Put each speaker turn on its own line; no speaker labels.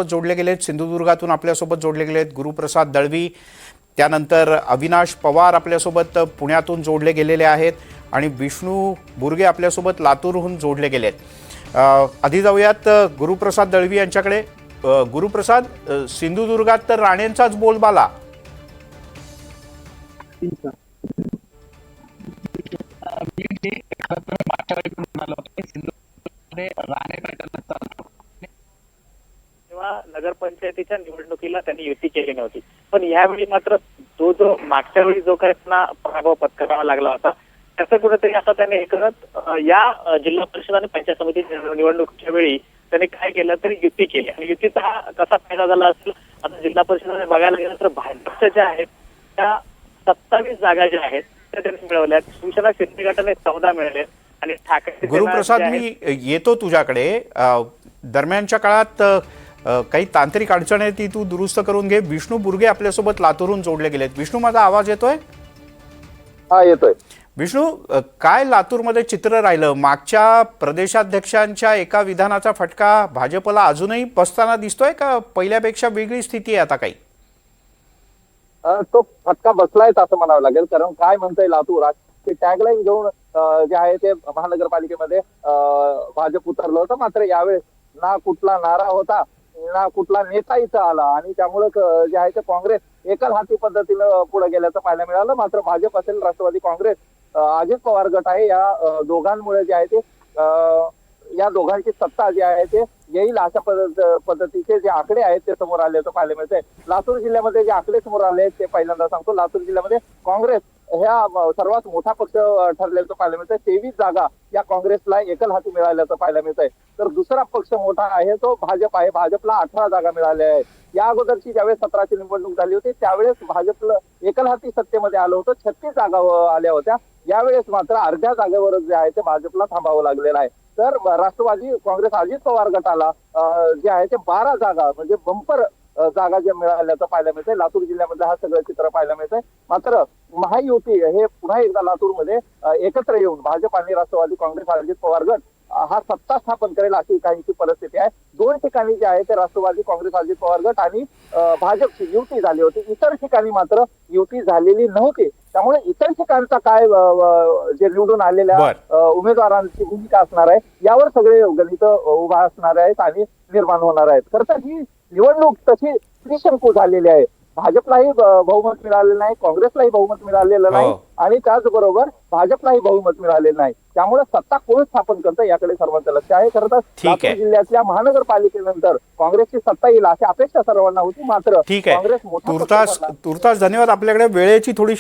जोडले गेलेत, सिंधुदुर्गातून आपल्यासोबत जोडले गेलेत गुरुप्रसाद दळवी, त्यानंतर अविनाश पवार आपल्यासोबत पुण्यातून जोडले गेलेले आहेत आणि विष्णू बुर्गे आपल्यासोबत लातूरहून जोडले गेलेत। आधी जाऊयात गुरुप्रसाद दळवी यांच्याकडे। गुरुप्रसाद, सिंधुदुर्गात तर राणेंचाच बोलबाला।
नगर पंचायतीच्या निवडणुकीला त्यांनी युती केली नव्हती, पण यावेळी मात्र जो मागच्या वेळी जो काही त्यांना पराभव पत्करावा लागला होता त्याचं कुठेतरी आता त्यांनी हे करत या जिल्हा परिषद आणि पंचायत समिती निवडणुकीच्या वेळी त्यांनी काय केलं तरी युती केली आणि युतीचा हा कसा फायदा झाला असेल आता जिल्हा परिषदेने बघायला गेलं तर भाजपच्या ज्या आहेत त्या 27 जागा ज्या आहेत त्या त्यांनी मिळवल्या। शिवसेना शिंदे गटाने 14 मिळाले आणि ठाकरे।
गुरुप्रसाद, मी येतो तुझ्याकडे। दरम्यानच्या काळात काही तांत्रिक अडचण आहे ती तू दुरुस्त करून घे। विष्णू बुर्गे आपल्यासोबत लातूरहून जोडले गेलेत। विष्णू, माझा आवाज येतोय?
हा, येतोय।
विष्णू, काय लातूरमध्ये चित्र राहिलं? मागच्या प्रदेशाध्यक्षांच्या एका विधानाचा फटका भाजपला अजूनही बसताना दिसतोय का पहिल्यापेक्षा वेगळी स्थिती आहे आता काही?
तो फटका बसलायच असं म्हणावं लागेल, कारण काय म्हणतंय लातूर ते टॅगलाईन घेऊन जे आहे ते महानगरपालिकेमध्ये भाजप उतरलं होतं, मात्र यावेळेस ना कुठला नारा होता ना कुठला नेता इथं आला आणि त्यामुळे जे आहे ते काँग्रेस एकल हाती पद्धतीनं पुढे गेल्याचं पाहायला मिळालं। मात्र भाजप असेल राष्ट्रवादी काँग्रेस अजित पवार गट आहे या दोघांमुळे जे आहे ते या दोघांची सत्ता जी आहे ते येईल अशा पद्धतीचे जे आकडे आहेत ते समोर आल्याचं पाहायला मिळतंय। लातूर जिल्ह्यामध्ये जे आकडे समोर आले आहेत ते पहिल्यांदा सांगतो। लातूर जिल्ह्यामध्ये काँग्रेस ह्या सर्वात मोठा पक्ष ठरल्याचं पाहायला मिळतंय। 23 जागा या काँग्रेसला एकल हाती मिळाल्याचं पाहायला मिळतंय। तर दुसरा पक्ष मोठा आहे तो भाजप आहे। भाजपला 18 जागा मिळाल्या आहेत। या अगोदरची ज्यावेळेस 17ची निवडणूक झाली होती त्यावेळेस भाजपला एकल हाती सत्तेमध्ये आलं होतं, 36 जागा आल्या होत्या। यावेळेस मात्र अर्ध्या जागेवरच जे आहे ते भाजपला थांबावं लागलेलं आहे। तर राष्ट्रवादी काँग्रेस अजित पवार गटाला जे आहे ते 12 जागा म्हणजे बंपर जागा ज्या मिळाल्याचं पाहायला मिळतंय। लातूर जिल्ह्यामध्ये हा सगळं चित्र पाहायला मिळतंय। मात्र महायुती हे पुन्हा एकदा लातूरमध्ये एकत्र येऊन भाजप आणि राष्ट्रवादी काँग्रेस अजित पवार गट हा सत्ता स्थापन करेल अशी काहींची परिस्थिती आहे। 2 ठिकाणी जे आहे ते राष्ट्रवादी काँग्रेस अजित पवार गट आणि भाजपची युती झाली होती, इतर ठिकाणी मात्र युती झालेली नव्हती। त्यामुळे इतर ठिकाणचा काय जे निवडून आलेल्या उमेदवारांची भूमिका असणार आहे यावर सगळे गणित उभा असणार आहेत आणि निर्माण होणार आहेत। खरं तर ही निवडणूक तशी त्रिशंकू झालेली आहे। भाजपलाही बहुमत मिळालेलं नाही, काँग्रेसलाही बहुमत मिळालेलं नाही आणि त्याचबरोबर भाजपलाही बहुमत मिळालेलं नाही। त्यामुळे सत्ता कोण स्थापन करतं याकडे सर्वांचं लक्ष आहे। खरं तर लातूर जिल्ह्यातल्या महानगरपालिकेनंतर काँग्रेसची सत्ता येईल अशी अपेक्षा सर्वांना होती, मात्र काँग्रेस मोठा
तुर्तास धन्यवाद। आपल्याकडे वेळेची थोडी